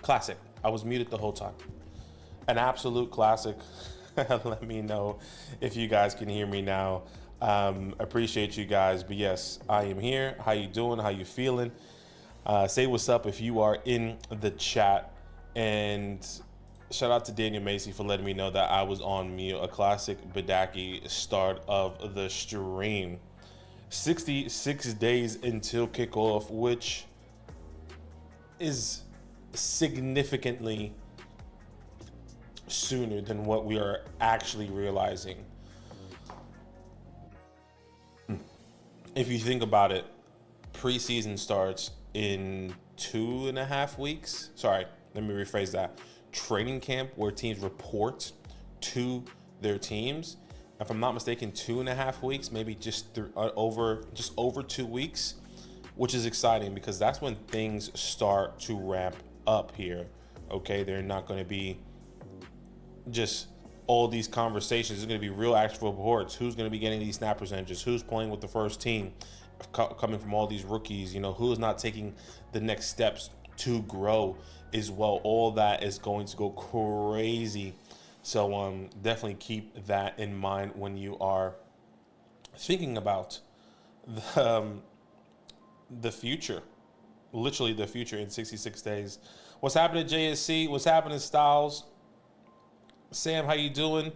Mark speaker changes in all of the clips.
Speaker 1: Classic. I was muted the whole time. An absolute classic. Let me know if you guys can hear me now. Appreciate you guys. But yes, I am here. How you doing? How you feeling? Say what's up if you are in the chat. And shout out to Daniel Macy for letting me know that I was on mute. A classic Badaki start of the stream. 66 days until kickoff, which is significantly sooner than what we are actually realizing. If you think about it, preseason starts in 2.5 weeks. Sorry, let me rephrase that. Training camp, where teams report to their teams. If I'm not mistaken, 2.5 weeks, maybe just over 2 weeks, which is exciting because that's when things start to ramp up here. Okay, they're not going to be just all these conversations. There's going to be real actual reports. Who's going to be getting these snap percentages? Who's playing with the first team? Coming from all these rookies, you know, who is not taking the next steps to grow as well. All that is going to go crazy. So definitely keep that in mind when you are thinking about the future, literally the future in 66 days. What's happening, JSC? What's happening, Styles? Sam, how you doing?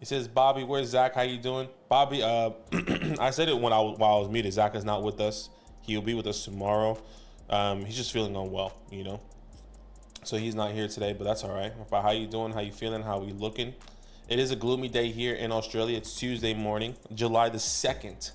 Speaker 1: He says, Bobby, where's Zach? How you doing? Bobby, I said it while I was muted. Zach is not with us. He'll be with us tomorrow. He's just feeling unwell, you know. So he's not here today, but that's all right. How you doing? How you feeling? How we looking? It is a gloomy day here in Australia. It's Tuesday morning, July the 2nd.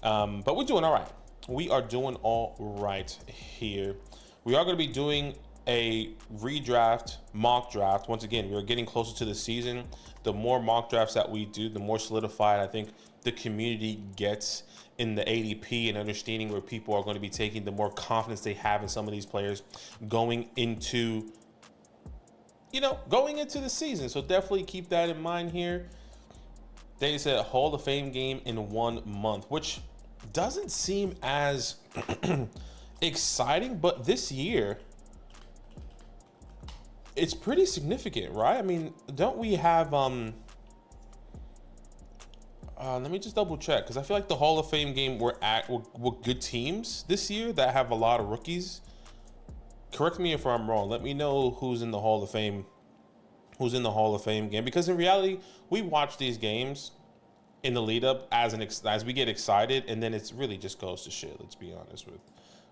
Speaker 1: But we're doing all right. We are doing all right here. We are going to be doing a redraft, mock draft. Once again, we're getting closer to the season. The more mock drafts that we do, the more solidified I think the community gets in the ADP and understanding where people are going to be taking, the more confidence they have in some of these players going into the season. So definitely keep that in mind here. They said Hall of Fame game in 1 month, which doesn't seem as exciting, but this year it's pretty significant, right? I mean, don't we have let me just double check, because I feel like the Hall of Fame game were good teams this year that have a lot of rookies. Correct me if I'm wrong. Let me know who's in the Hall of Fame game, because in reality, we watch these games in the lead up as we get excited, and then it's really just goes to shit. Let's be honest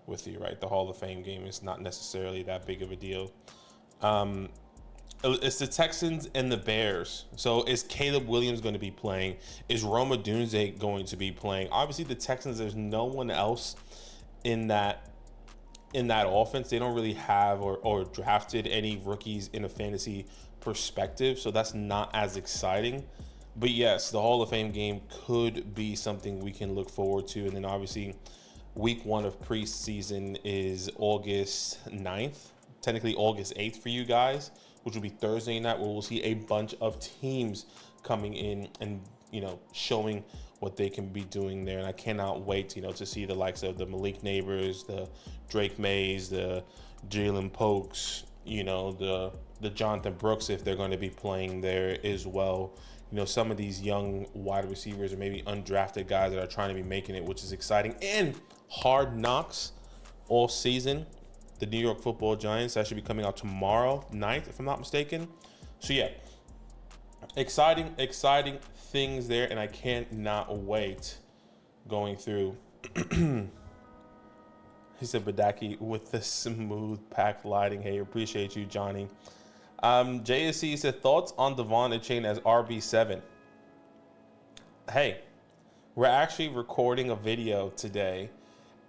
Speaker 1: with you, right? The Hall of Fame game is not necessarily that big of a deal. It's the Texans and the Bears. So is Caleb Williams going to be playing? Is Rome Odunze going to be playing? Obviously, the Texans, there's no one else in that offense. They don't really have or drafted any rookies in a fantasy perspective, so that's not as exciting. But yes, the Hall of Fame game could be something we can look forward to. And then obviously, week 1 of preseason is August 9th. Technically August 8th for you guys, which will be Thursday night, where we'll see a bunch of teams coming in and, you know, showing what they can be doing there. And I cannot wait, you know, to see the likes of the Malik Neighbors, the Drake Mays, the Jalen Pokes, you know, the Jonathan Brooks, if they're going to be playing there as well. You know, some of these young wide receivers or maybe undrafted guys that are trying to be making it, which is exciting. And Hard Knocks all season. The New York Football Giants, that should be coming out tomorrow night, if I'm not mistaken. So yeah, exciting things there, and I cannot wait going through. He said Badaki with the smooth packed lighting. Hey, appreciate you, Johnny. JSC said thoughts on Devon Achane as RB7. Hey, we're actually recording a video today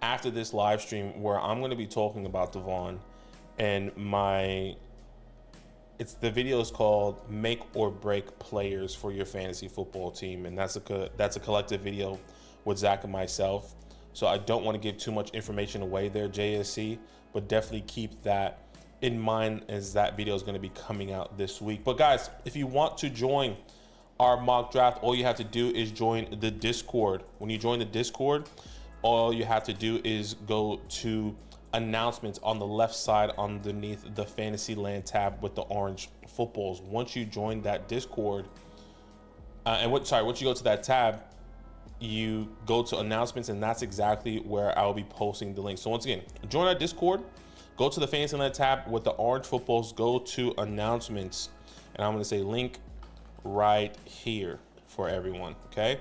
Speaker 1: after this live stream where I'm going to be talking about Devon, and the video is called Make or Break Players for Your Fantasy Football Team, and that's a collective video with Zach and myself. So I don't want to give too much information away there, JSC, but definitely keep that in mind as that video is going to be coming out this week. But guys, if you want to join our mock draft, all you have to do is join the Discord. When you join the Discord, all you have to do is go to announcements on the left side underneath the Fantasyland tab with the orange footballs. Once you join that Discord, once you go to that tab, you go to announcements, and that's exactly where I'll be posting the link. So once again, join our Discord, go to the Fantasyland tab with the orange footballs, go to announcements, and I'm going to say link right here for everyone. Okay.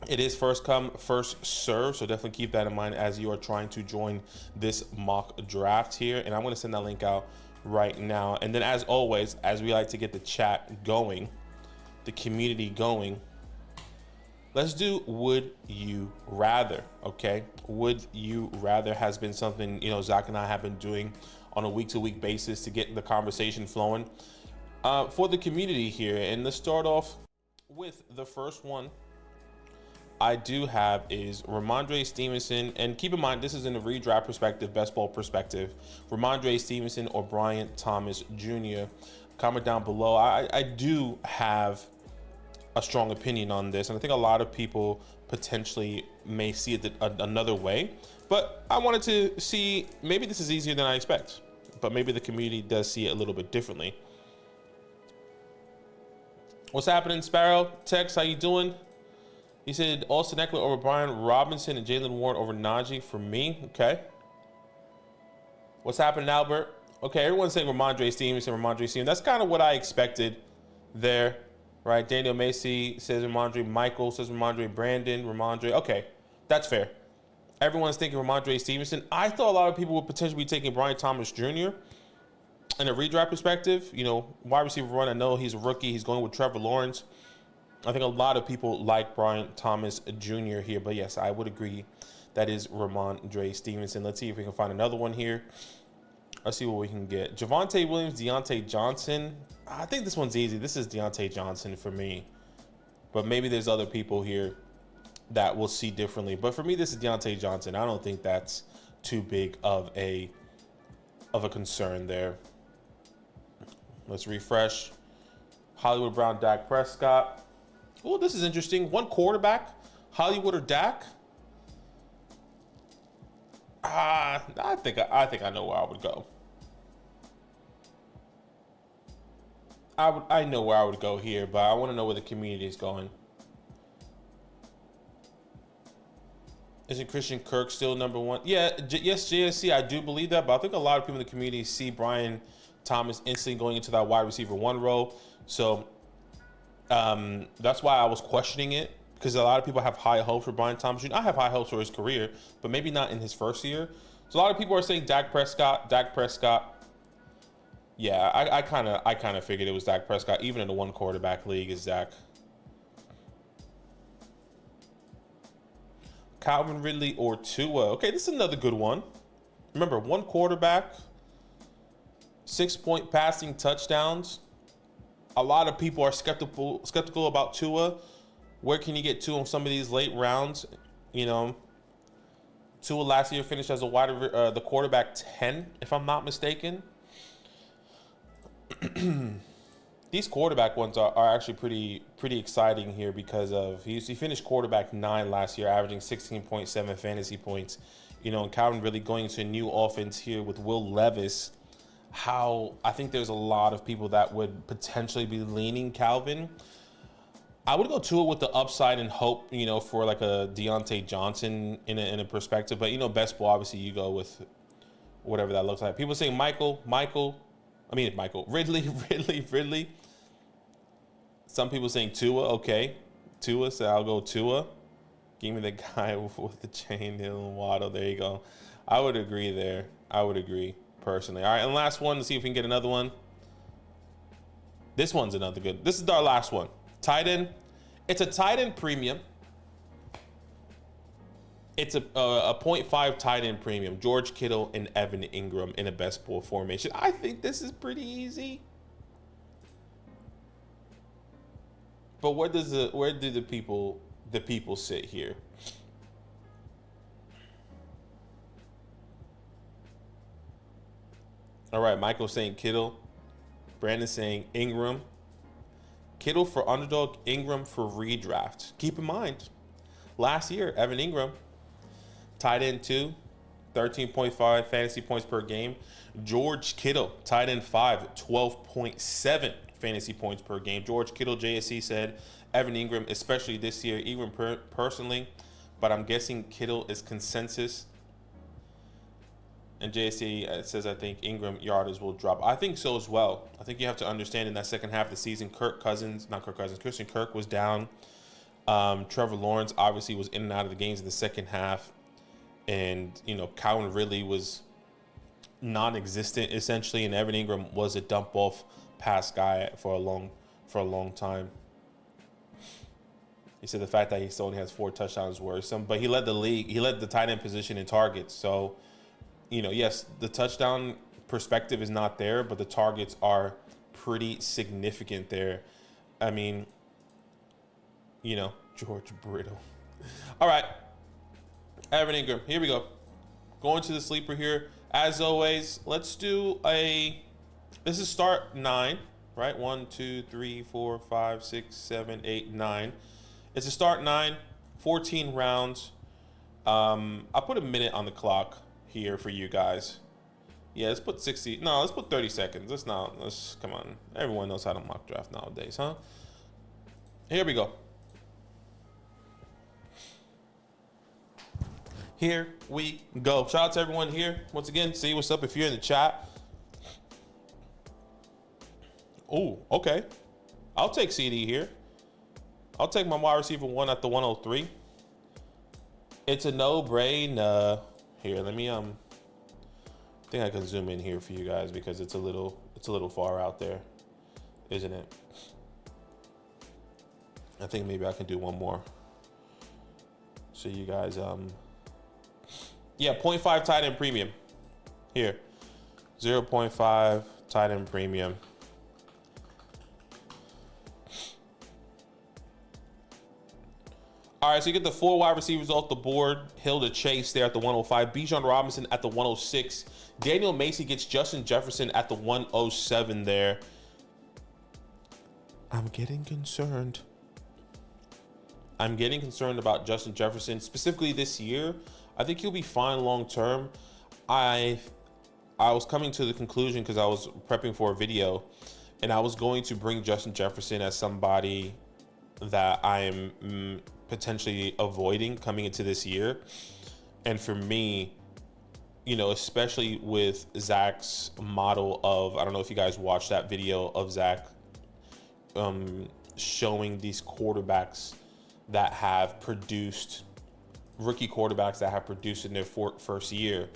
Speaker 1: It is first come, first serve, so definitely keep that in mind as you are trying to join this mock draft here. And I'm going to send that link out right now. And then, as always, as we like to get the chat going, the community going, let's do would you rather. Okay, would you rather has been something, you know, Zach and I have been doing on a week-to-week basis to get the conversation flowing for the community here. And let's start off with the first one I do have is Rhamondre Stevenson. And keep in mind, this is in the redraft perspective, best ball perspective. Rhamondre Stevenson or Brian Thomas Jr. Comment down below. I do have a strong opinion on this, and I think a lot of people potentially may see it another way. But I wanted to see, maybe this is easier than I expect, but maybe the community does see it a little bit differently. What's happening, Sparrow? Tex, how you doing? He said Austin Eckler over Brian Robinson and Jalen Ward over Najee for me. Okay. What's happening, Albert? Okay, everyone's saying Rhamondre Stevenson. That's kind of what I expected there, right? Daniel Macy says Rhamondre. Michael says Rhamondre. Brandon, Rhamondre. Okay, that's fair. Everyone's thinking Rhamondre Stevenson. I thought a lot of people would potentially be taking Brian Thomas Jr. in a redraft perspective. You know, wide receiver one. I know he's a rookie. He's going with Trevor Lawrence. I think a lot of people like Brian Thomas Jr. here, but yes, I would agree that is Rhamondre Stevenson. Let's see if we can find another one here. Let's see what we can get. Javonte Williams, Deontay Johnson. I think this one's easy. This is Deontay Johnson for me, but maybe there's other people here that will see differently. But for me, this is Deontay Johnson. I don't think that's too big of a concern there. Let's refresh. Hollywood Brown, Dak Prescott. Oh, this is interesting. One quarterback, Hollywood or Dak? I think I know where I would go. I know where I would go here, but I want to know where the community is going. Isn't Christian Kirk still number one? Yeah, yes, JSC, I do believe that, but I think a lot of people in the community see Brian Thomas instantly going into that wide receiver one role. So that's why I was questioning it, because a lot of people have high hopes for Brian Thomas Jr. I have high hopes for his career, but maybe not in his first year. So a lot of people are saying Dak Prescott. Yeah, I kind of figured it was Dak Prescott, even in the one quarterback league is Dak. Calvin Ridley or Tua. Okay, this is another good one. Remember, one quarterback, 6-point passing touchdowns. A lot of people are skeptical about Tua. Where can you get Tua in some of these late rounds? You know, Tua last year finished as the quarterback 10, if I'm not mistaken. These quarterback ones are actually pretty exciting here because of he finished quarterback 9 last year, averaging 16.7 fantasy points. You know, and Calvin really going into a new offense here with Will Levis. How I think there's a lot of people that would potentially be leaning Calvin. I would go to it with the upside and hope, you know, for like a Deontay Johnson in a perspective. But, you know, best ball, obviously you go with whatever that looks like. People saying Ridley. Some people saying Tua. Okay, Tua, so I'll go Tua. Give me the guy with the chain, Hill and Waddle. There you go. I would agree there. I would agree personally. All right, and last one. Let's see if we can get another one. This one's another good. This is our last one. Tight end. It's a tight end premium. It's a 0.5 tight end premium. George Kittle and Evan Ingram in a best ball formation. I think this is pretty easy. But where do the people sit here? All right, Michael saying Kittle. Brandon saying Ingram. Kittle for underdog, Ingram for redraft. Keep in mind, last year, Evan Ingram, tight end 2, 13.5 fantasy points per game. George Kittle, tight end 5, 12.7 fantasy points per game. George Kittle, JSC said, Evan Ingram, especially this year. Ingram personally, but I'm guessing Kittle is consensus. And JSC says, I think Ingram yardage will drop. I think so as well. I think you have to understand in that second half of the season, Christian Kirk was down. Trevor Lawrence obviously was in and out of the games in the second half. And, Calvin Ridley was non-existent essentially. And Evan Ingram was a dump off pass guy for a long time. He said the fact that he still only has 4 touchdowns is worrisome. But he led the league. He led the tight end position in targets. So, yes, the touchdown perspective is not there, but the targets are pretty significant there. I mean, George Brittle. All right. Evan Ingram. Here we go. Going to the sleeper here. As always, let's do this is start 9, right? 1, 2, 3, 4, 5, 6, 7, 8, 9. It's a start 9, 14 rounds. I put a minute on the clock here for you guys. Yeah, let's put 60. No, let's put 30 seconds. Let's come on. Everyone knows how to mock draft nowadays, huh? Here we go. Here we go. Shout out to everyone here. Once again, see what's up if you're in the chat. Oh, okay. I'll take CD here. I'll take my wide receiver 1 at the 103. It's a no-brainer. Here, let me I think I can zoom in here for you guys because it's a little far out there, isn't it? I think maybe I can do one more. So you guys yeah, 0.5 tight end premium. Here. 0.5 tight end premium. All right, so you get the 4 wide receivers off the board. Hill to Chase there at the 105. Bijan Robinson at the 106. Daniel Macy gets Justin Jefferson at the 107 there. I'm getting concerned. I'm getting concerned about Justin Jefferson, specifically this year. I think he'll be fine long term. I was coming to the conclusion because I was prepping for a video, and I was going to bring Justin Jefferson as somebody that I am potentially avoiding coming into this year. And for me, especially with Zach's model of, I don't know if you guys watched that video of Zach showing these quarterbacks that have produced, rookie quarterbacks that have produced in their first year.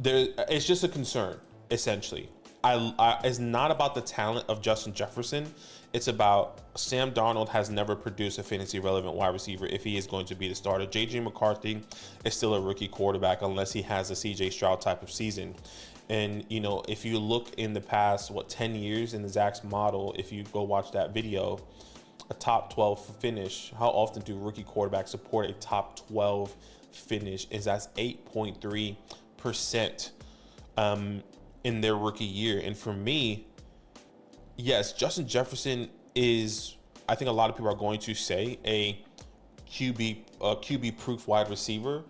Speaker 1: It's just a concern, essentially. It's not about the talent of Justin Jefferson. It's about Sam Darnold has never produced a fantasy relevant wide receiver if he is going to be the starter. J.J. McCarthy is still a rookie quarterback unless he has a C.J. Stroud type of season. And, if you look in the past, 10 years in the Zach's model, if you go watch that video, a top 12 finish, how often do rookie quarterbacks support a top 12 finish? That's 8.3% in their rookie year. And for me, yes, Justin Jefferson is, I think a lot of people are going to say, a QB proof wide receiver,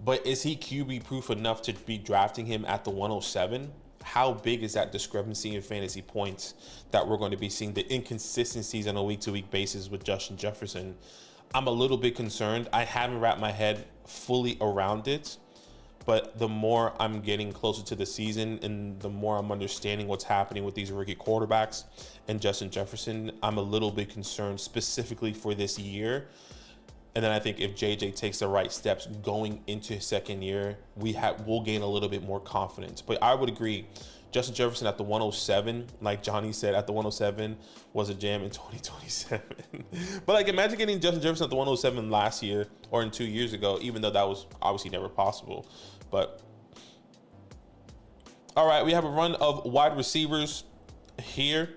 Speaker 1: but is he QB proof enough to be drafting him at the 107? How big is that discrepancy in fantasy points that we're going to be seeing, the inconsistencies on a week-to-week basis with Justin Jefferson? I'm a little bit concerned. I haven't wrapped my head fully around it, but the more I'm getting closer to the season and the more I'm understanding what's happening with these rookie quarterbacks and Justin Jefferson, I'm a little bit concerned specifically for this year. And then I think if JJ takes the right steps going into his second year, we'll gain a little bit more confidence. But I would agree, Justin Jefferson at the 107, like Johnny said, at the 107 was a jam in 2027. But imagine getting Justin Jefferson at the 107 last year or in 2 years ago, even though that was obviously never possible. But all right, we have a run of wide receivers here.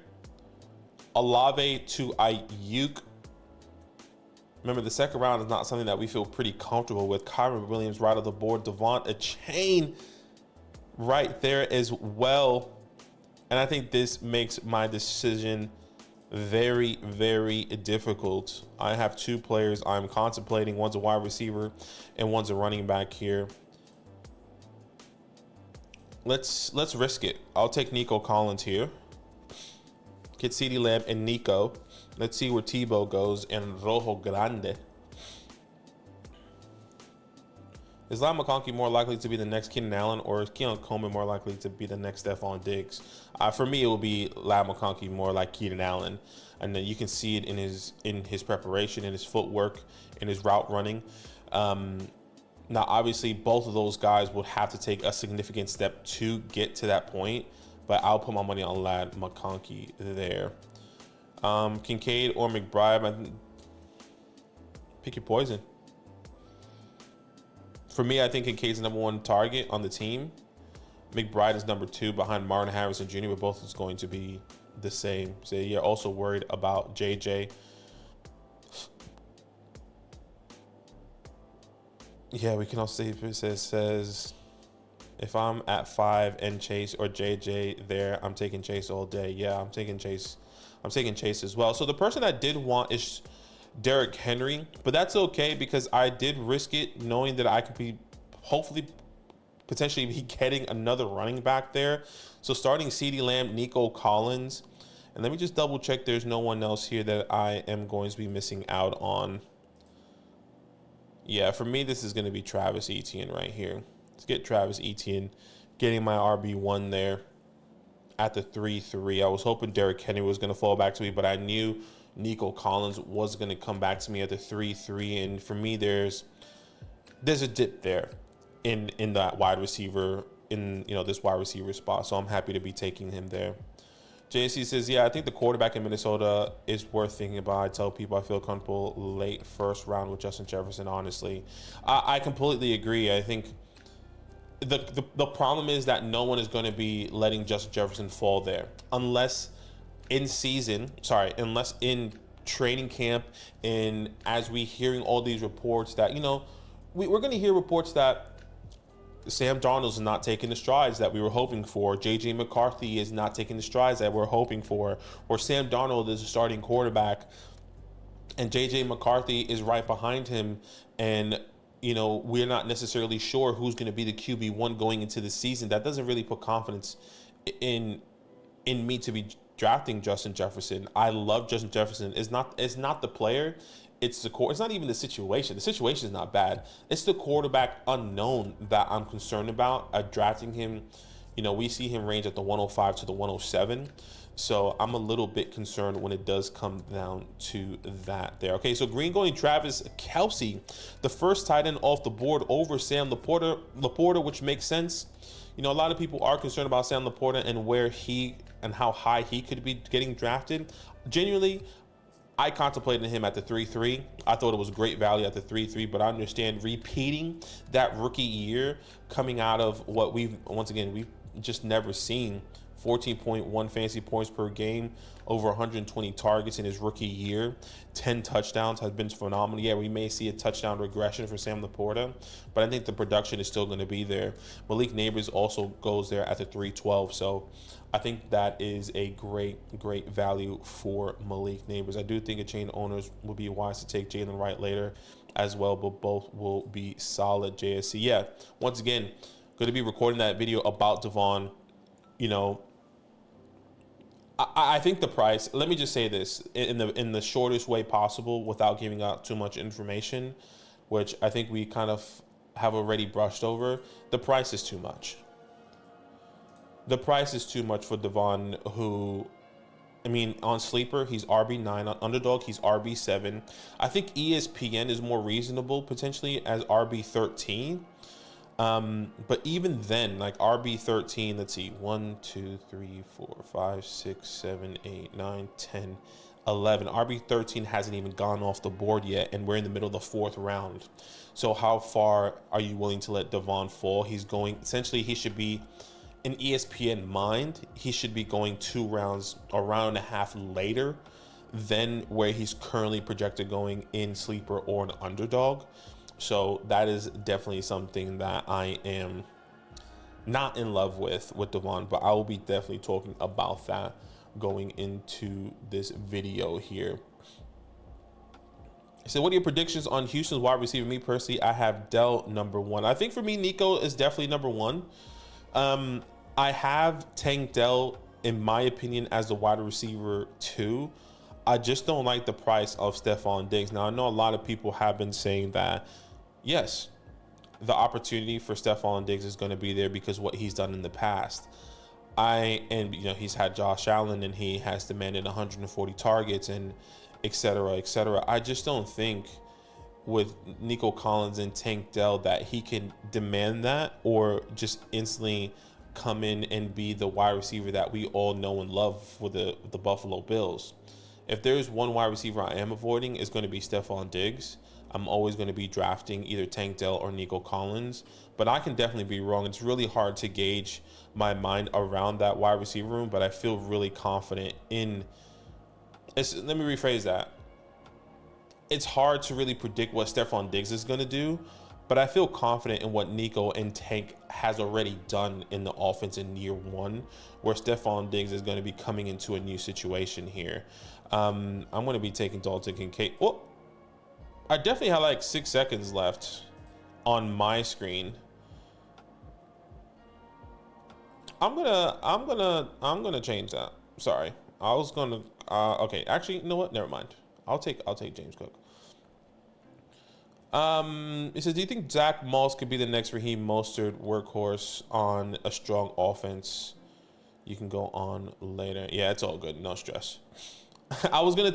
Speaker 1: Olave to Ayuk. Remember, the second round is not something that we feel pretty comfortable with. Kyren Williams right off the board. Devon Achane right there as well. And I think this makes my decision very, very difficult. I have two players I'm contemplating. One's a wide receiver and one's a running back here. Let's risk it. I'll take Nico Collins here. Get CeeDee Lamb and Nico. Let's see where Tebow goes and Rojo Grande. Is Lyle McConkey more likely to be the next Keenan Allen, or is Keon Coleman more likely to be the next Stephon Diggs? For me, it will be Lyle McConkey more like Keenan Allen, and then you can see it in his preparation, in his footwork, in his route running. Now, obviously, both of those guys would have to take a significant step to get to that point, but I'll put my money on Lyle McConkey there. Kincaid or McBride, pick your poison. For me, I think Kincaid's the #1 target on the team. McBride is #2 behind Martin Harrison Jr., but both is going to be the same. So you're also worried about JJ. Yeah, we can also see if it says if I'm at 5 and Chase or JJ there, I'm taking Chase all day. Yeah, I'm taking Chase. I'm taking Chase as well. So the person I did want is Derrick Henry, but that's okay because I did risk it knowing that I could be hopefully potentially be getting another running back there. So starting CeeDee Lamb, Nico Collins, and let me just double check there's no one else here that I am going to be missing out on. Yeah, for me, this is going to be Travis Etienne right here. Let's get Travis Etienne, getting my RB1 there at the 3-3. I was hoping Derrick Henry was going to fall back to me, but I knew Nico Collins was going to come back to me at the 3-3, and for me, there's a dip there in that wide receiver, in this wide receiver spot. So I'm happy to be taking him there. JC says, yeah, I think the quarterback in Minnesota is worth thinking about. I tell people I feel comfortable late first round with Justin Jefferson. Honestly, I completely agree. I think the problem is that no one is going to be letting Justin Jefferson fall there unless in training camp, and as we hearing all these reports that, we're going to hear reports that Sam Darnold's not taking the strides that we were hoping for. J.J. McCarthy is not taking the strides that we're hoping for. Or Sam Darnold is a starting quarterback, and J.J. McCarthy is right behind him, and we're not necessarily sure who's going to be the QB1 going into the season. That doesn't really put confidence in me to be drafting Justin Jefferson. I love Justin Jefferson. It's not the player. It's not even the situation. The situation is not bad. It's the quarterback unknown that I'm concerned about. Drafting him, we see him range at the 105 to the 107. So I'm a little bit concerned when it does come down to that there. Okay, so Green going Travis Kelce, the first tight end off the board over Sam Laporta, which makes sense. A lot of people are concerned about Sam Laporta and where he and how high he could be getting drafted. Genuinely, I contemplated him at the 3-3. I thought it was great value at the 3-3, but I understand repeating that rookie year coming out of what we've just never seen. 14.1 fantasy points per game, over 120 targets in his rookie year, 10 touchdowns has been phenomenal. Yeah, we may see a touchdown regression for Sam Laporta, but I think the production is still going to be there. Malik Nabers also goes there at the 312, so I think that is a great value for Malik Nabers. I do think chain owners will be wise to take Jalen Wright later as well, but both will be solid. JSC. Yeah, once again, going to be recording that video about Devon. I think the price, let me just say this in the shortest way possible without giving out too much information, which I think we kind of have already brushed over. The price is too much. The price is too much for Devon, who, on Sleeper, he's RB9. On Underdog, he's RB7. I think ESPN is more reasonable, potentially, as RB13. But even then, like RB13, let's see, 1, 2, 3, 4, 5, 6, 7, 8, 9, 10, 11. RB13 hasn't even gone off the board yet, and we're in the middle of the 4th round. So how far are you willing to let Devon fall? He should be, in ESPN mind, he should be going 2 rounds, a round and a half later than where he's currently projected going in Sleeper or an Underdog. So that is definitely something that I am not in love with Devon, but I will be definitely talking about that going into this video here. So what are your predictions on Houston's wide receiver? Me personally, I have Dell number 1. I think for me, Nico is definitely number 1. I have Tank Dell, in my opinion, as the wide receiver 2. I just don't like the price of Stefon Diggs. Now, I know a lot of people have been saying that, yes, the opportunity for Stefon Diggs is going to be there because what he's done in the past. He's had Josh Allen and he has demanded 140 targets and et cetera, et cetera. I just don't think with Nico Collins and Tank Dell that he can demand that or just instantly come in and be the wide receiver that we all know and love for the Buffalo Bills. If there's one wide receiver I am avoiding, it's going to be Stefon Diggs. I'm always going to be drafting either Tank Dell or Nico Collins, but I can definitely be wrong. It's really hard to gauge my mind around that wide receiver room, but I feel really confident in. Let me rephrase that. It's hard to really predict what Stefon Diggs is going to do, but I feel confident in what Nico and Tank has already done in the offense in year 1, where Stefon Diggs is going to be coming into a new situation here. I'm going to be taking Dalton Kincaid. Well, I definitely have like 6 seconds left on my screen. I'm gonna change that. Sorry, I was gonna. Okay, actually, you know what? Never mind. I'll take James Cook. It says, do you think Zach Moss could be the next Raheem Mostert workhorse on a strong offense? You can go on later. Yeah, it's all good. No stress. I was gonna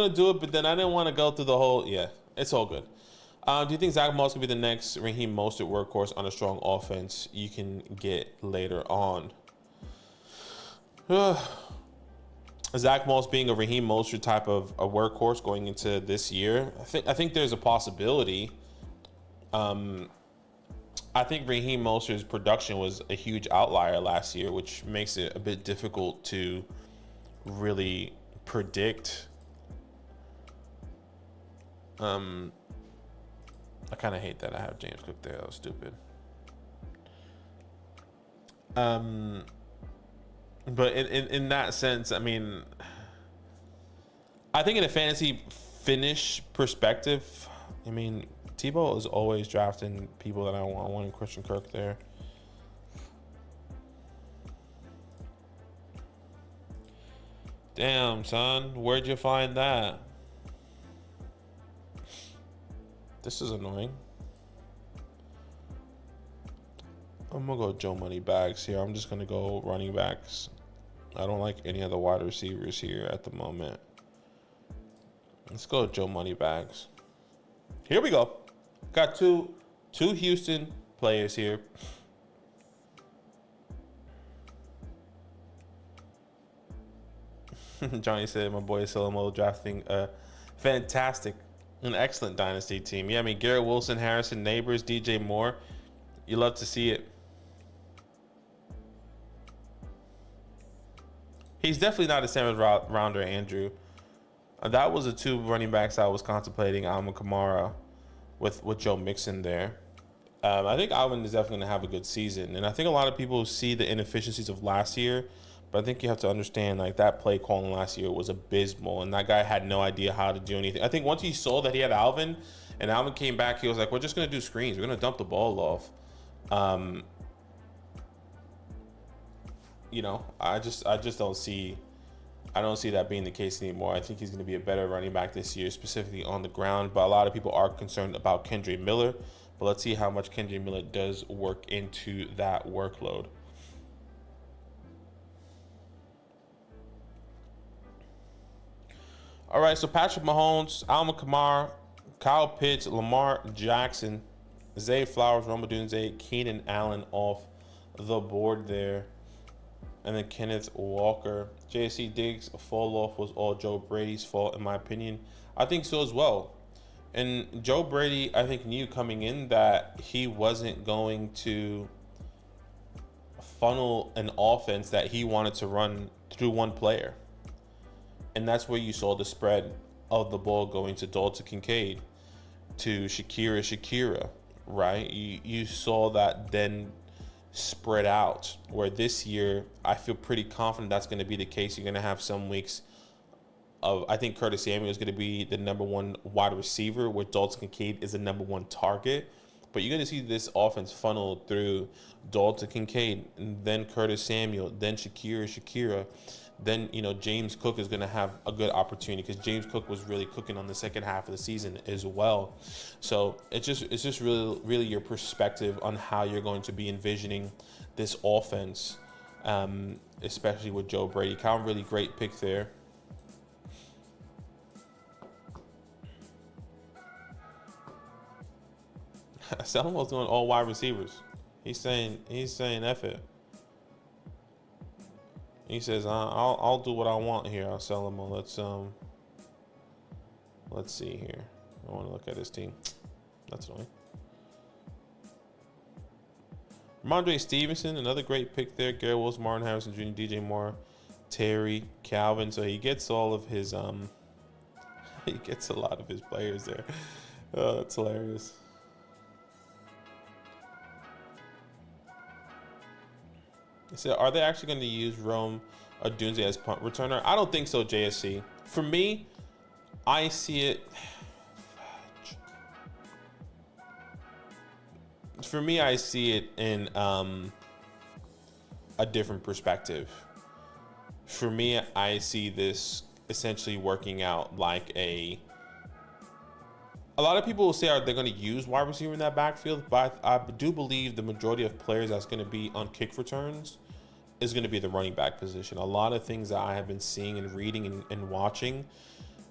Speaker 1: do it, but then I didn't want to go through the whole. Yeah, it's all good. Do you think Zach Moss could be the next Raheem Mostert workhorse on a strong offense? You can get later on. Zach Moss being a Raheem Mostert type of a workhorse going into this year, I think there's a possibility. I think Raheem Mostert's production was a huge outlier last year, which makes it a bit difficult to really predict. I kind of hate that I have James Cook there. That was stupid. But in that sense, I mean, I think in a fantasy finish perspective, I mean, Tebow is always drafting people that I want. I want Christian Kirk there. Damn, son, where'd you find that? This is annoying. I'm gonna go Joe Money Bags here. I'm just gonna go running backs. I don't like any of the wide receivers here at the moment. Let's go Joe Money Bags. Here we go. Got two Houston players here. Johnny said my boy Solomo drafting a fantastic, an excellent dynasty team. Yeah, I mean Garrett Wilson, Harrison, Neighbors, DJ Moore. You love to see it. He's definitely not a 7th rounder, Andrew. That was the 2 running backs I was contemplating, Alvin Kamara with Joe Mixon there. I think Alvin is definitely going to have a good season. And I think a lot of people see the inefficiencies of last year, but I think you have to understand like that play calling last year was abysmal, and that guy had no idea how to do anything. I think once he saw that he had Alvin, and Alvin came back, he was like, we're just going to do screens. We're going to dump the ball off. You know, I just don't see that being the case anymore. I think he's going to be a better running back this year, specifically on the ground. But a lot of people are concerned about Kendre Miller. But let's see how much Kendre Miller does work into that workload. All right, so Patrick Mahomes, Alvin Kamara, Kyle Pitts, Lamar Jackson, Zay Flowers, Rome Odunze, Keenan Allen off the board there. And then Kenneth Walker. J.C. Diggs' fall off was all Joe Brady's fault, in my opinion. I think so as well. And Joe Brady, I think, knew coming in that he wasn't going to funnel an offense that he wanted to run through one player. And that's where you saw the spread of the ball going to Dalton Kincaid, to Shakira, right? You saw that then spread out. Where this year, I feel pretty confident that's going to be the case. You're going to have some weeks of, I think Curtis Samuel is going to be the number one wide receiver, where Dalton Kincaid is the number one target. But you're going to see this offense funnel through Dalton Kincaid, and then Curtis Samuel, then Shakira. Then, James Cook is going to have a good opportunity, because James Cook was really cooking on the second half of the season as well. So it's just really your perspective on how you're going to be envisioning this offense, especially with Joe Brady. Calvin, really great pick there. Salomon's doing all wide receivers. He's saying F it. He says I'll do what I want here. I'll sell him. Let's see here. I want to look at his team. That's annoying. Ramondre Stevenson, another great pick there. Garrett Wilson, Martin Harrison Jr., DJ Moore, Terry, Calvin. So he gets all of his he gets a lot of his players there. Oh, that's hilarious. So are they actually going to use Rome Odunze as punt returner? I don't think so, JSC. For me, I see it. For me, I see it in a different perspective. For me, I see this essentially working out like a lot of people will say they're going to use wide receiver in that backfield, but I do believe the majority of players that's going to be on kick returns is going to be the running back position. A lot of things that I have been seeing and reading and watching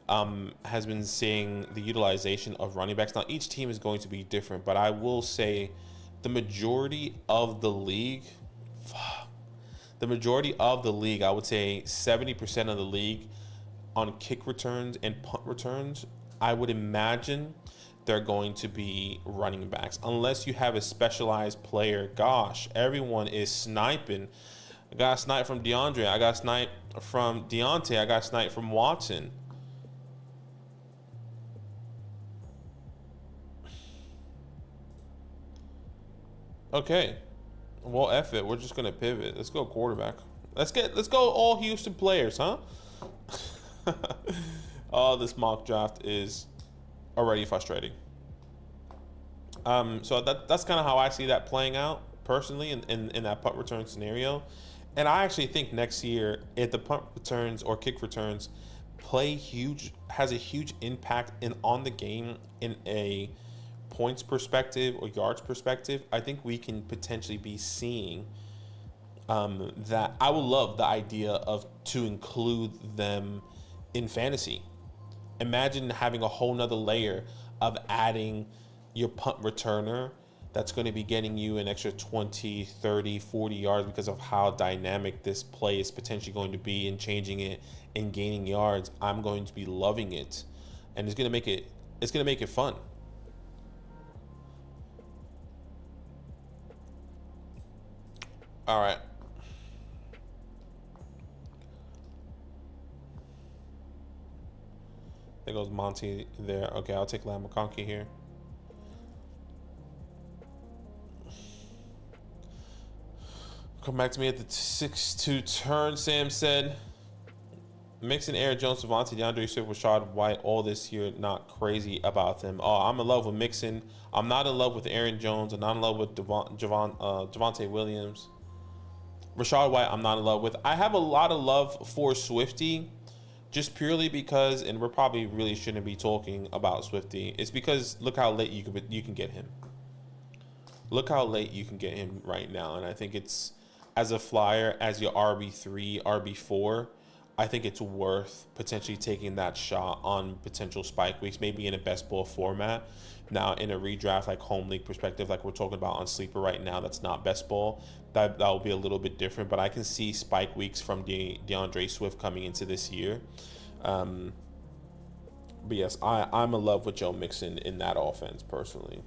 Speaker 1: has been seeing the utilization of running backs. Now, each team is going to be different, but I will say the majority of the league, I would say 70% of the league on kick returns and punt returns, I would imagine they're going to be running backs. Unless you have a specialized player. Gosh, everyone is sniping. I got a snipe from DeAndre. I got a snipe from Deontay. I got a snipe from Watson. Okay. Well, F it. We're just going to pivot. Let's go quarterback. Let's go all Houston players, huh? Oh, this mock draft is already frustrating. So that's kind of how I see that playing out personally in that punt return scenario. And I actually think next year, if the punt returns or kick returns has a huge impact on the game in a points perspective or yards perspective, I think we can potentially be seeing that. I would love the idea to include them in fantasy. Imagine having a whole nother layer of adding your punt returner that's going to be getting you an extra 20, 30, 40 yards because of how dynamic this play is potentially going to be, and changing it and gaining yards. I'm going to be loving it, and it's going to make it fun. All right. There goes Monty there. Okay, I'll take Lam McConkey here. Come back to me at the 6-2 turn, Sam said. Mixon, Aaron Jones, Devontae, DeAndre Swift, Rashad White, all this year, not crazy about them. Oh, I'm in love with Mixon. I'm not in love with Aaron Jones. I'm not in love with Javonte Williams. Rashad White, I'm not in love with. I have a lot of love for Swifty, just purely because, and we're probably really shouldn't be talking about Swifty. It's because look how late you can get him. Look how late you can get him right now, and I think it's, as a flyer, as your RB3, RB4, I think it's worth potentially taking that shot on potential spike weeks, maybe in a best ball format. Now, in a redraft, like home league perspective, like we're talking about on Sleeper right now, that's not best ball. That will be a little bit different, but I can see spike weeks from DeAndre Swift coming into this year. But yes, I'm in love with Joe Mixon in that offense personally.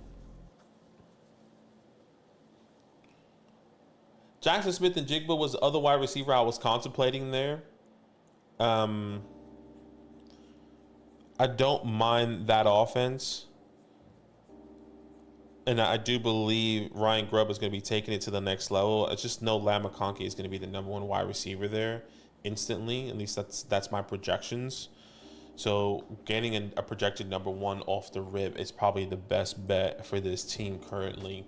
Speaker 1: Jackson Smith and Jigba was the other wide receiver I was contemplating there. I don't mind that offense. And I do believe Ryan Grubb is going to be taking it to the next level. I just know Ladd McConkey is going to be the number one wide receiver there instantly. At least that's my projections. So getting a projected number one off the rip is probably the best bet for this team currently.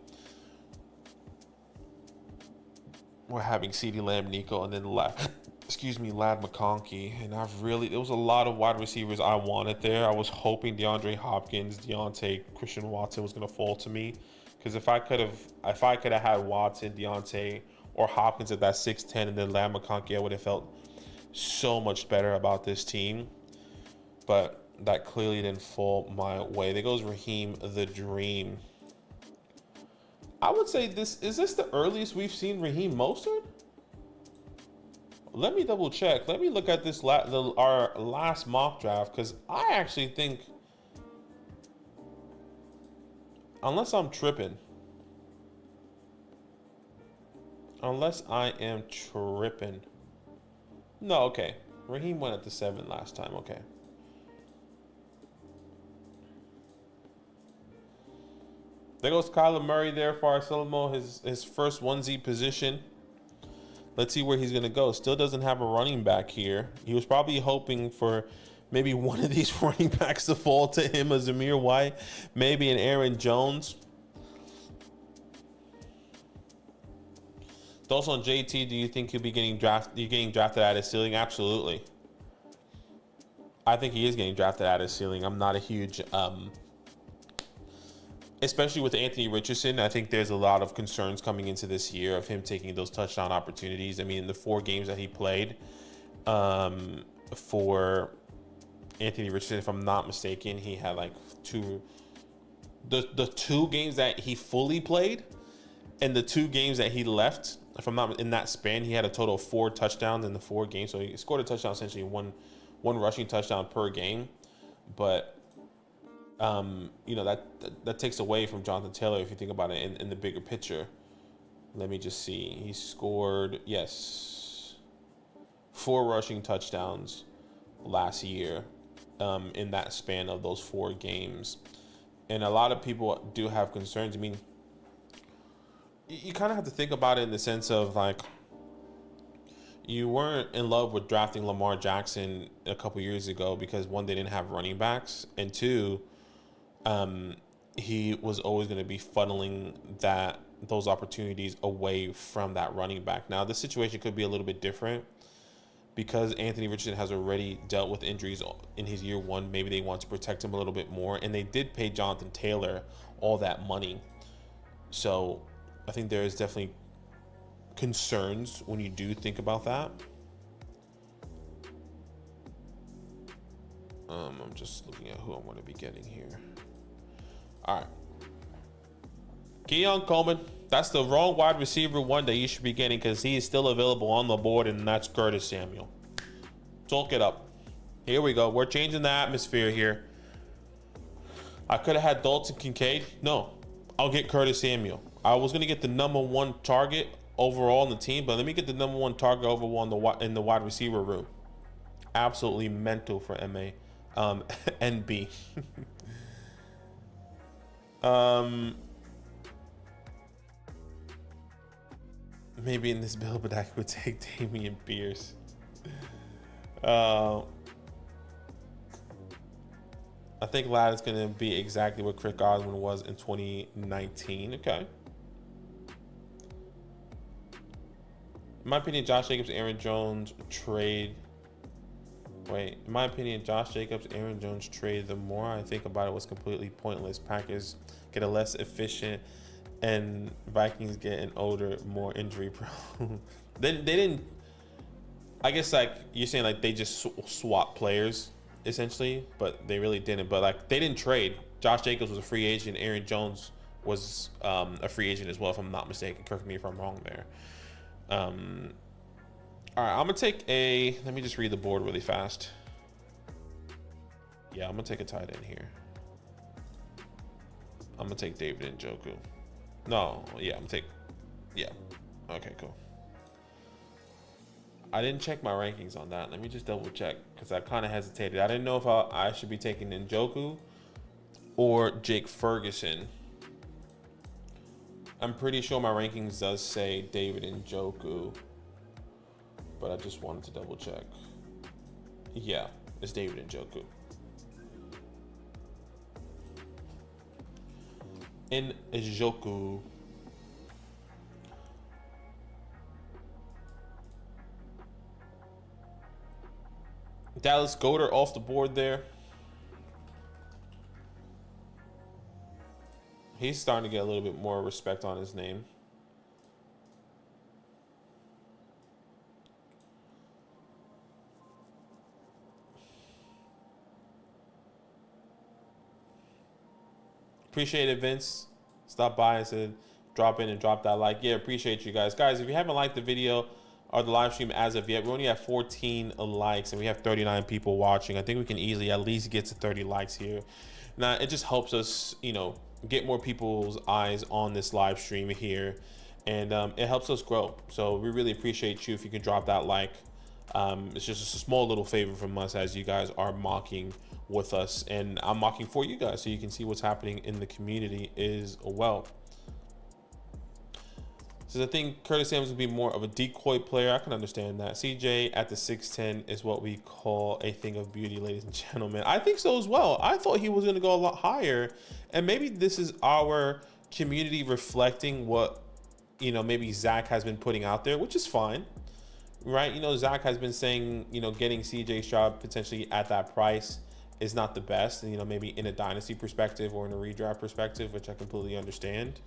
Speaker 1: We're having CeeDee Lamb, Nico, and then Ladd McConkey. And there was a lot of wide receivers I wanted there. I was hoping DeAndre Hopkins, Deontay, Christian Watson was going to fall to me. Because if I could have had Watson, Deontay, or Hopkins at that 6'10", and then Ladd McConkey, I would have felt so much better about this team. But that clearly didn't fall my way. There goes Raheem the Dream. I would say is this the earliest we've seen Raheem Mostert? Let me double check. Let me look at this our last mock draft, because I actually think, unless I'm tripping, unless I am tripping. No, okay. Raheem went at the 7 last time. Okay. There goes Kyler Murray there for Arcelmo, his first 1Z position. Let's see where he's going to go. Still doesn't have a running back here. He was probably hoping for maybe one of these running backs to fall to him, a Zamir White, maybe an Aaron Jones. Thoughts on JT? Do you think he'll be getting drafted at his ceiling? Absolutely. I think he is getting drafted at his ceiling. I'm not a huge... especially with Anthony Richardson, I think there's a lot of concerns coming into this year of him taking those touchdown opportunities. I mean, in the 4 games that he played for Anthony Richardson, if I'm not mistaken, he had like the 2 games that he fully played and the 2 games that he left, if I'm not in that span, he had a total of 4 touchdowns in the 4 games. So he scored a touchdown, essentially one rushing touchdown per game. But that takes away from Jonathan Taylor if you think about it in the bigger picture. Let me just see. He scored, 4 rushing touchdowns last year in that span of those 4 games. And a lot of people do have concerns. I mean, you kind of have to think about it in the sense of like, you weren't in love with drafting Lamar Jackson a couple years ago because 1, they didn't have running backs, and 2, he was always going to be funneling those opportunities away from that running back. Now, this situation could be a little bit different because Anthony Richardson has already dealt with injuries in his year 1. Maybe they want to protect him a little bit more, and they did pay Jonathan Taylor all that money. So I think there is definitely concerns when you do think about that. I'm just looking at who I'm going to be getting here. All right. Keon Coleman. That's the wrong wide receiver 1 that you should be getting because he is still available on the board, and that's Curtis Samuel. Talk it up. Here we go. We're changing the atmosphere here. I could have had Dalton Kincaid. No, I'll get Curtis Samuel. I was going to get the number 1 target overall in the team, but let me get the number 1 target overall in the wide receiver room. Absolutely mental for MA. NB. Maybe in this build, but I would take Dameon Pierce. I think Ladd is going to be exactly what Chris Godwin was in 2019. Okay. In my opinion, Josh Jacobs, Aaron Jones trade. In my opinion, Josh Jacobs, Aaron Jones trade, the more I think about it, was completely pointless. Packers get a less efficient, and Vikings get an older, more injury prone. They didn't. I guess like you're saying, like they just swap players essentially, but they really didn't. But like they didn't trade. Josh Jacobs was a free agent. Aaron Jones was a free agent as well, if I'm not mistaken. Correct me if I'm wrong there. All right, I'm gonna take a. Let me just read the board really fast. Yeah, I'm gonna take a tight end here. I'm gonna take David Njoku. No, yeah, I'm gonna take. Yeah. Okay, cool. I didn't check my rankings on that. Let me just double check because I kind of hesitated. I didn't know if I should be taking Njoku or Jake Ferguson. I'm pretty sure my rankings does say David Njoku, but I just wanted to double check. Yeah, it's David Njoku. Njoku. Dallas Goedert off the board there. He's starting to get a little bit more respect on his name. Appreciate it, Vince. Stop by and said, drop in and drop that like. Yeah, appreciate you guys. Guys, if you haven't liked the video or the live stream as of yet, we only have 14 likes and we have 39 people watching. I think we can easily at least get to 30 likes here. Now, it just helps us, you know, get more people's eyes on this live stream here, and it helps us grow. So we really appreciate you if you can drop that like. It's just a small little favor from us as you guys are mocking with us, and I'm mocking for you guys so you can see what's happening in the community as well. So I think Curtis Samuels would be more of a decoy player. I can understand that. CJ at the 6'10" is what we call a thing of beauty, ladies and gentlemen. I think so as well. I thought he was going to go a lot higher, and maybe this is our community reflecting what, you know, maybe Zach has been putting out there, which is fine, right? You know, Zach has been saying, you know, getting CJ Stroud potentially at that price is not the best, and, you know, maybe in a dynasty perspective or in a redraft perspective, which I completely understand.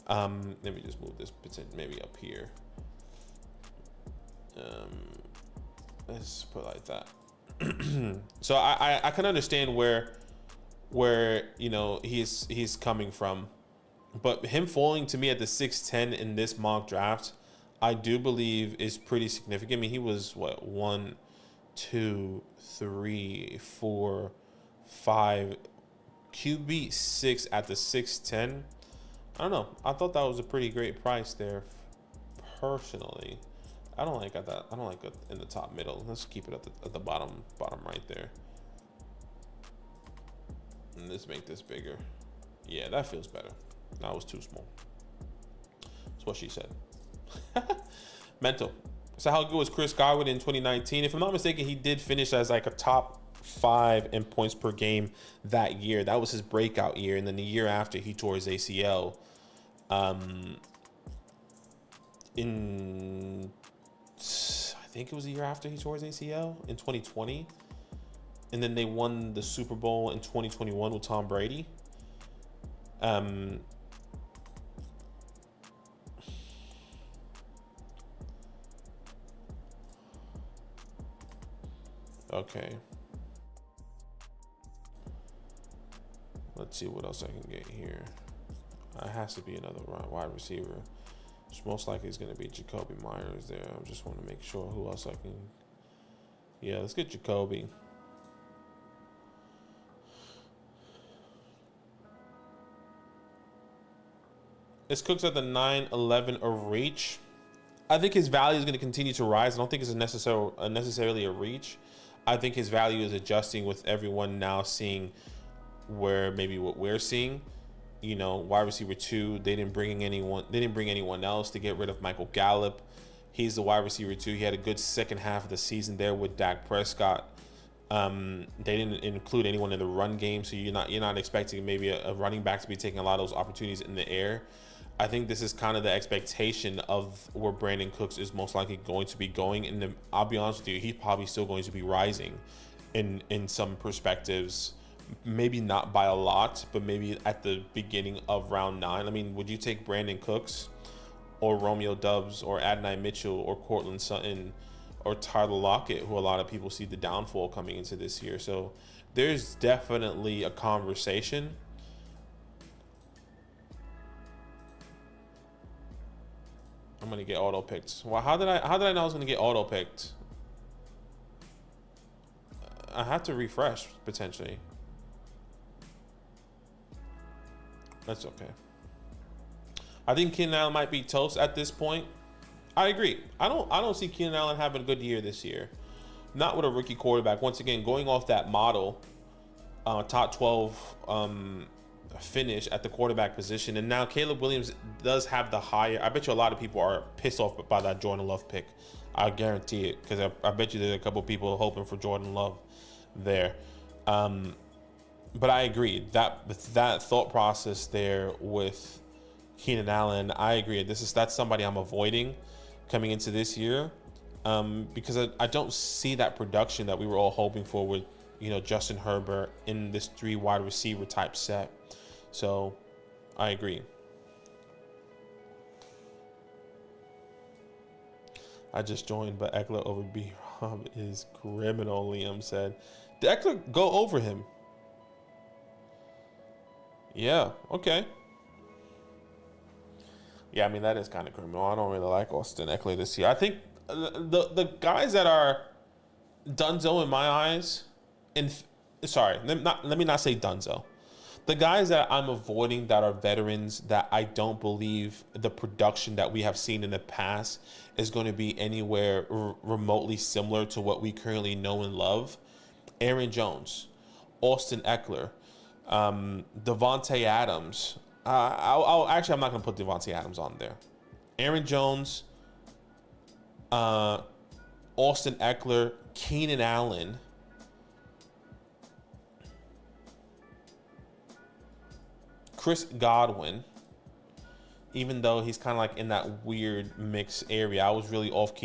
Speaker 1: Let me just move this maybe up here. Let's put it like that. So I can understand where you know he's coming from, but him falling to me at the 6'10" in this mock draft, I do believe is pretty significant. I mean, he was what, 1, 2, 3, 4, 5 QB 6 at the 6'10". I don't know. I thought that was a pretty great price there. Personally, I don't like that. I don't like it in the top middle. Let's keep it at the bottom right there. And let's make this bigger. Yeah, that feels better. That was too small. That's what she said. Mental. So how good was Chris Godwin in 2019? If I'm not mistaken, he did finish as like a top 5 in points per game that year. That was his breakout year, and then the year after he tore his ACL. In I think it was the year after he tore his ACL in 2020, and then they won the Super Bowl in 2021 with Tom Brady. Okay. Let's see what else I can get here. It has to be another wide receiver. Which most likely is going to be Jacoby Myers there. I just want to make sure who else I can. Yeah, let's get Jacoby. It's Cooks at the 9-11 a reach. I think his value is going to continue to rise. I don't think it's necessarily a reach. I think his value is adjusting with everyone now seeing where maybe what we're seeing. You know, wide receiver 2, they didn't bring anyone else to get rid of Michael Gallup. He's the wide receiver 2. He had a good second half of the season there with Dak Prescott. They didn't include anyone in the run game, so you're not expecting maybe a running back to be taking a lot of those opportunities in the air. I think this is kind of the expectation of where Brandon Cooks is most likely going to be going. And I'll be honest with you, he's probably still going to be rising in some perspectives. Maybe not by a lot, but maybe at the beginning of round 9. I mean, would you take Brandon Cooks or Romeo Doubs or Adonai Mitchell or Cortland Sutton or Tyler Lockett, who a lot of people see the downfall coming into this year? So there's definitely a conversation. I'm gonna get auto picked. Well, how did I know I was gonna get auto picked? I had to refresh potentially. That's okay. I think Keenan Allen might be toast at this point. I agree. I don't see Keenan Allen having a good year this year. Not with a rookie quarterback. Once again, going off that model, top 12 finish at the quarterback position. And now Caleb Williams does have the higher. I bet you a lot of people are pissed off by that Jordan Love pick. I guarantee it, because I bet you there's a couple people hoping for Jordan Love there. But I agree that thought process there with Keenan Allen, I agree. That's somebody I'm avoiding coming into this year, because I don't see that production that we were all hoping for with, Justin Herbert in this 3 wide receiver type set. So I agree. I just joined, but Eckler over B-Rob is criminal, Liam said. Did Eckler go over him? Yeah, okay. Yeah, I mean, that is kind of criminal. I don't really like Austin Eckler this year. I think the guys that are Dunzo in my eyes, let me not say Dunzo. The guys that I'm avoiding that are veterans that I don't believe the production that we have seen in the past is going to be anywhere remotely similar to what we currently know and love. Aaron Jones, Austin Eckler, Devontae Adams. I'm not going to put Devontae Adams on there. Aaron Jones, Austin Eckler, Keenan Allen, Chris Godwin, even though he's kind of like in that weird mix area. I was really off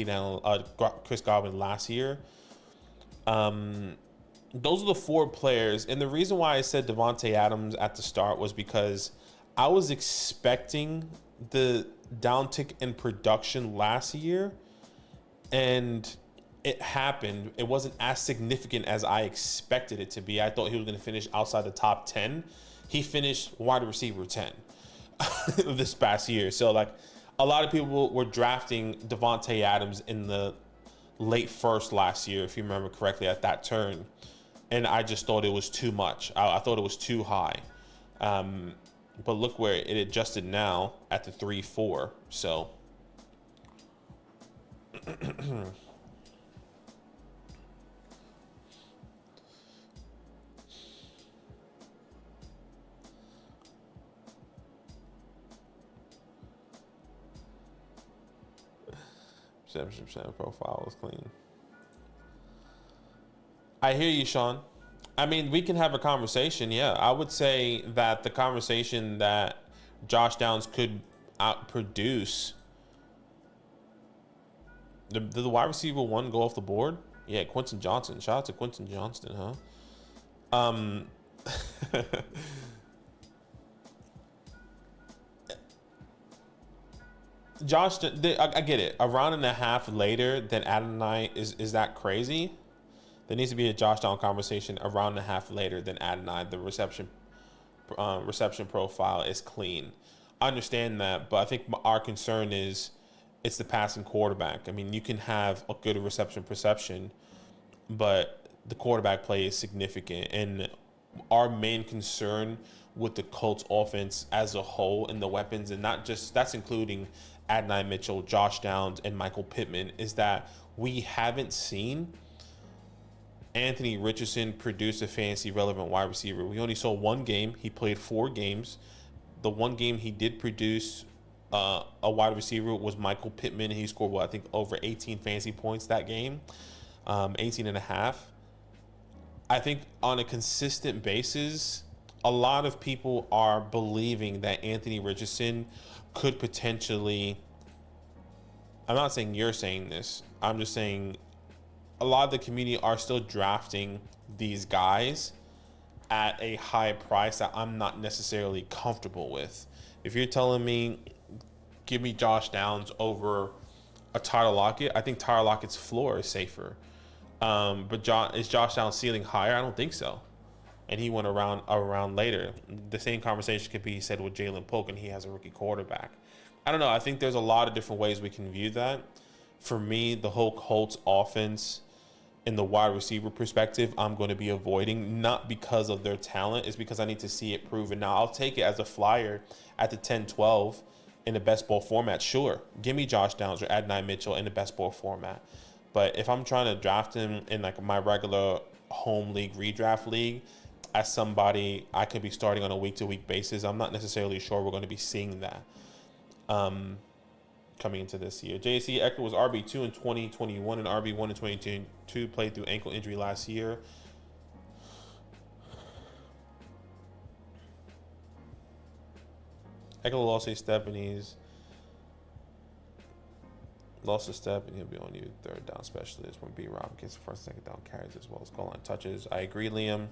Speaker 1: Chris Godwin last year. Those are the 4 players. And the reason why I said Devontae Adams at the start was because I was expecting the downtick in production last year, and it happened. It wasn't as significant as I expected it to be. I thought he was going to finish outside the top 10. He finished wide receiver 10 this past year. So, like, a lot of people were drafting Devontae Adams in the late first last year, if you remember correctly, at that turn. And I just thought it was too much. I thought it was too high. But look where it adjusted now at the 3-4. So perception profile was clean. I hear you, Sean. I mean, we can have a conversation. Yeah, I would say that the conversation that Josh Downs could outproduce. Did the wide receiver 1 go off the board? Yeah, Quentin Johnson. Shout out to Quentin Johnston, huh? Josh, I get it. A round and a half later than Adonai, is that crazy? There needs to be a Josh Down conversation a round and a half later than Adonai. The reception profile is clean. I understand that, but I think our concern is it's the passing quarterback. I mean, you can have a good reception perception, but the quarterback play is significant. And our main concern with the Colts offense as a whole and the weapons, and not just that's including Adonai Mitchell, Josh Downs, and Michael Pittman, is that we haven't seen Anthony Richardson produce a fantasy relevant wide receiver. We only saw one game. He played 4 games. The one game he did produce a wide receiver was Michael Pittman. He scored, I think over 18 fantasy points that game, 18 and a half. I think on a consistent basis, a lot of people are believing that Anthony Richardson could potentially, I'm not saying you're saying this, I'm just saying a lot of the community are still drafting these guys at a high price that I'm not necessarily comfortable with. If you're telling me, give me Josh Downs over a Tyler Lockett, I think Tyler Lockett's floor is safer. But is Josh Downs' ceiling higher? I don't think so. And he went around later. The same conversation could be said with Jalen Polk, and he has a rookie quarterback. I don't know. I think there's a lot of different ways we can view that. For me, the whole Colts offense in the wide receiver perspective, I'm going to be avoiding, not because of their talent, it's because I need to see it proven. Now, I'll take it as a flyer at the 10-12 in the best ball format. Sure, give me Josh Downs or Adonai Mitchell in the best ball format. But if I'm trying to draft him in like my regular home league, redraft league, as somebody I could be starting on a week-to-week basis. I'm not necessarily sure we're going to be seeing that coming into this year. JC Eckler was RB2 in 2021 and RB1 in 2022. Played through ankle injury last year. Eckler lost a step and he's lost a step and he'll be on you third down specialist when B. Rob gets the first and second down carries as well as goal line touches. I agree, Liam.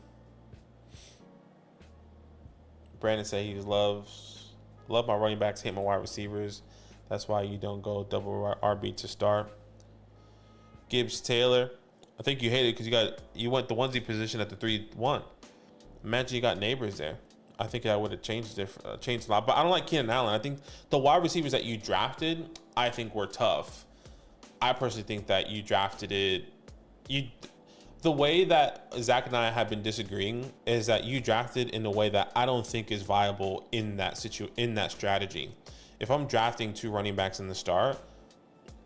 Speaker 1: Brandon said he love my running backs, hate my wide receivers. That's why you don't go double RB to start. Gibbs Taylor, I think you hate it because you went the onesie position at the 3-1. Imagine you got Neighbors there. I think that would have changed a lot. But I don't like Keenan Allen. I think the wide receivers that you drafted, I think were tough. I personally think that you drafted it. The way that Zach and I have been disagreeing is that you drafted in a way that I don't think is viable in that strategy. If I'm drafting 2 running backs in the start,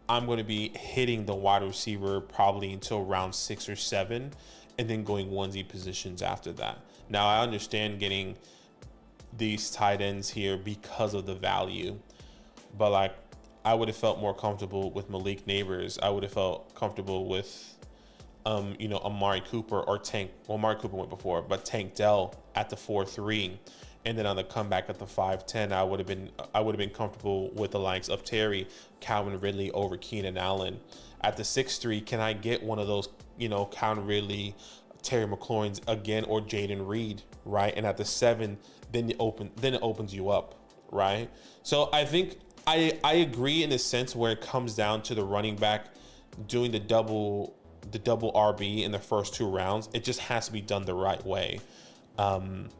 Speaker 1: I'm going to be hitting the wide receiver probably until round 6 or 7, and then going onesie positions after that. Now I understand getting these tight ends here because of the value, but like I would have felt more comfortable with Malik Neighbors. I would have felt comfortable with Amari Cooper or Tank. Well, Amari Cooper went before, but Tank Dell at the 4-3, and then on the comeback at the 5-10, I would have been comfortable with the likes of Terry, Calvin Ridley over Keenan Allen. At the 6-3, can I get one of those, Calvin Ridley, Terry McLaurin's again, or Jaden Reed, right? And at the 7, then it opens you up, right? So I think I agree in a sense where it comes down to the running back doing the double RB in the first 2 rounds. It just has to be done the right way. And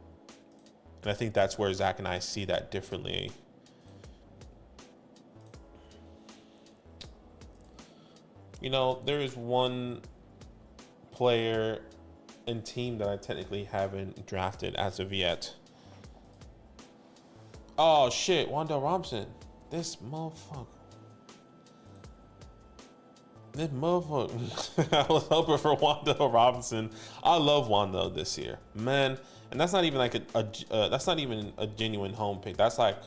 Speaker 1: I think that's where Zach and I see that differently. There is one player and team that I technically haven't drafted as of yet. Oh shit, Wan'Dale Robinson. This motherfucker. I was hoping for Wan'Dale Robinson. I love Wan'Dale this year, man. And that's not even like that's not even a genuine home pick. That's like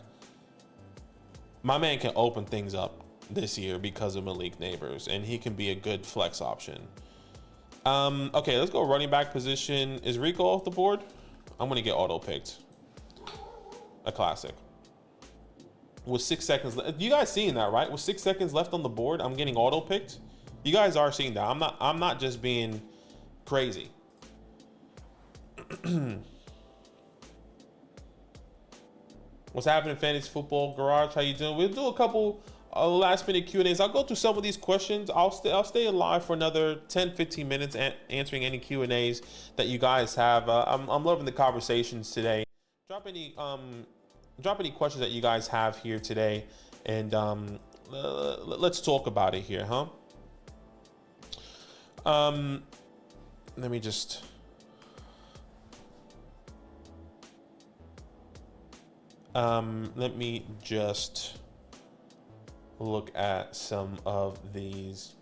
Speaker 1: my man can open things up this year because of Malik Neighbors, and he can be a good flex option. Okay, let's go running back position. Is Rico off the board? I'm gonna get auto picked. A classic. With 6 seconds left, you guys seeing that, right? With 6 seconds left on the board, I'm getting auto picked. You guys are seeing that. I'm not just being crazy. What's happening, Fantasy Football Garage? How you doing? We'll do a couple last minute Q&As. I'll go through some of these questions. I'll stay alive for another 10-15 minutes answering any Q&As that you guys have. I'm loving the conversations today. Drop any questions that you guys have here today, and let's talk about it here, huh? Let me just look at some of these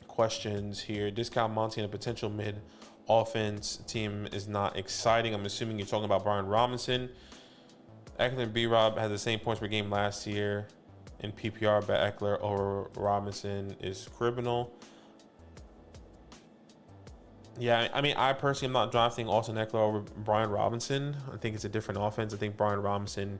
Speaker 1: questions here. Discount Monty and a potential mid offense team is not exciting. I'm assuming you're talking about Brian Robinson. Eckler and B-Rob had the same points per game last year in PPR, but Eckler over Robinson is criminal. Yeah, I mean, I personally am not drafting Austin Eckler over Brian Robinson. I think it's a different offense. I think Brian Robinson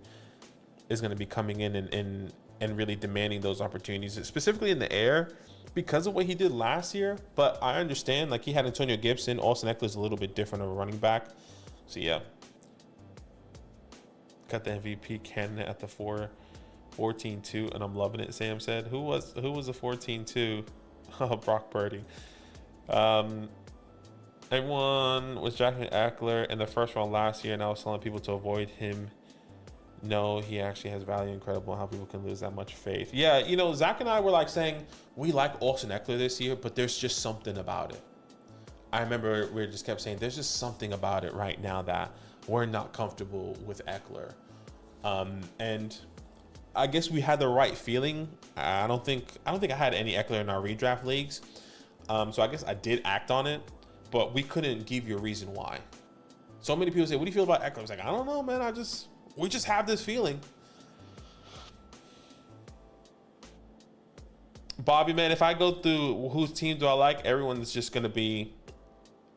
Speaker 1: is going to be coming in and really demanding those opportunities, specifically in the air, because of what he did last year. But I understand, like, he had Antonio Gibson. Austin Eckler is a little bit different of a running back. So, yeah. Got the MVP candidate at the 14-2, and I'm loving it, Sam said. Who was the 14-2? Oh, Brock Purdy. Everyone was drafting Eckler in the first round last year, and I was telling people to avoid him. No, he actually has value. Incredible how people can lose that much faith. Yeah, Zach and I were like saying we like Austin Eckler this year, but there's just something about it. I remember we just kept saying there's just something about it right now that we're not comfortable with Eckler. And I guess we had the right feeling. I don't think I had any Eckler in our redraft leagues. So I guess I did act on it, but we couldn't give you a reason why. So many people say, what do you feel about Eckler? I was like, I don't know, man. We just have this feeling. Bobby, man, if I go through whose team do I like, everyone's just going to be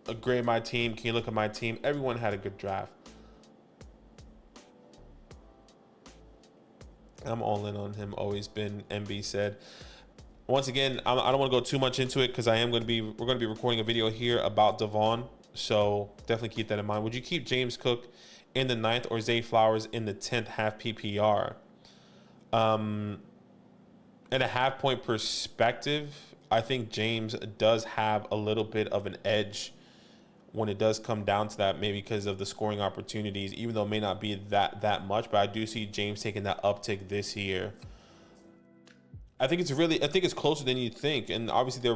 Speaker 1: a grade my team. Can you look at my team? Everyone had a good draft. I'm all in on him. Always been, MB said. Once again, I don't want to go too much into it because we're going to be recording a video here about Devon. So definitely keep that in mind. Would you keep James Cook in the 9th or Zay Flowers in the 10th half PPR? In a half-point perspective, I think James does have a little bit of an edge when it does come down to that, maybe because of the scoring opportunities, even though it may not be that much. But I do see James taking that uptick this year. I think it's closer than you think, and obviously they're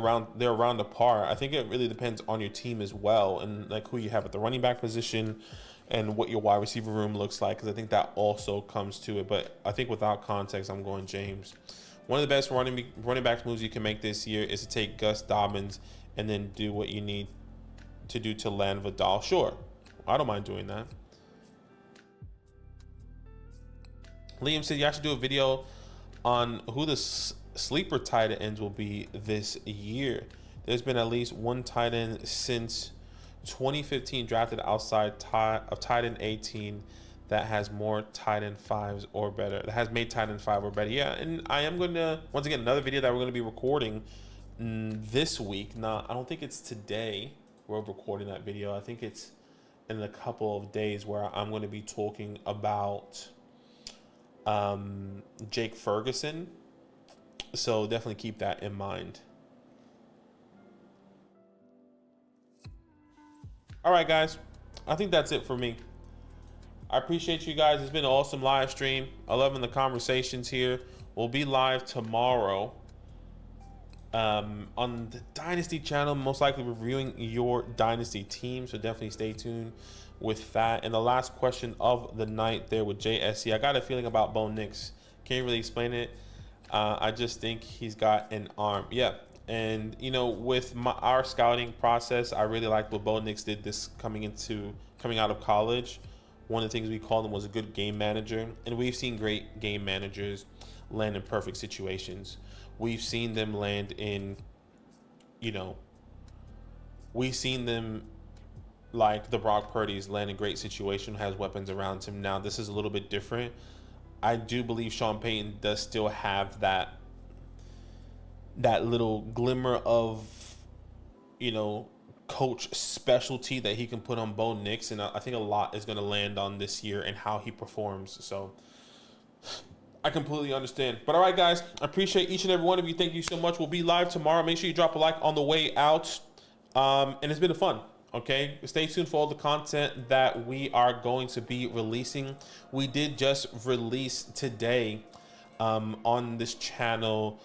Speaker 1: around the par. I think it really depends on your team as well, and like who you have at the running back position, and what your wide receiver room looks like, because I think that also comes to it. But I think without context, I'm going James. One of the best running back moves you can make this year is to take Gus Dobbins and then do what you need to do to land Vidal. Sure, I don't mind doing that. Liam said you have to do a video on who the sleeper tight ends will be this year. There's been at least one tight end since 2015 drafted outside of tight end 18 that has more tight end 5s or better. That has made tight end 5 or better. Yeah, and I am going to, once again, another video that we're going to be recording this week. Now, I don't think it's today we're recording that video. I think it's in a couple of days where I'm going to be talking about Jake Ferguson. So definitely keep that in mind. All right, guys. I think that's it for me. I appreciate you guys. It's been an awesome live stream. I love the conversations here. We'll be live tomorrow on the Dynasty channel, most likely reviewing your Dynasty team. So definitely stay tuned with that. And the last question of the night there with JSC. I got a feeling about Bo Nix. Can't really explain it. I just think he's got an arm. Yeah. And, you know, with our scouting process, I really liked what Bo Nix did this coming out of college. One of the things we called him was a good game manager. And we've seen great game managers land in perfect situations. We've seen them land in, you know, we've seen them like the Brock Purdy's land in great situation, has weapons around him. Now, this is a little bit different. I do believe Sean Payton does still have that little glimmer of, you know, coach specialty that he can put on Bo Nix, and I think a lot is going to land on this year and how he performs. So I completely understand. But all right, guys, I appreciate each and every one of you. Thank you so much. We'll be live tomorrow. Make sure you drop a like on the way out. And it's been fun. Okay, stay tuned for all the content that we are going to be releasing. We did just release today on this channel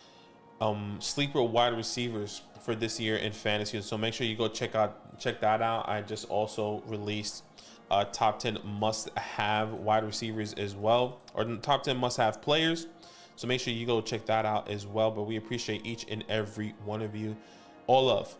Speaker 1: sleeper wide receivers for this year in fantasy. So make sure you go check that out. I just also released top 10 must-have wide receivers as well, or top 10 must-have players. So make sure you go check that out as well. But we appreciate each and every one of you. All love.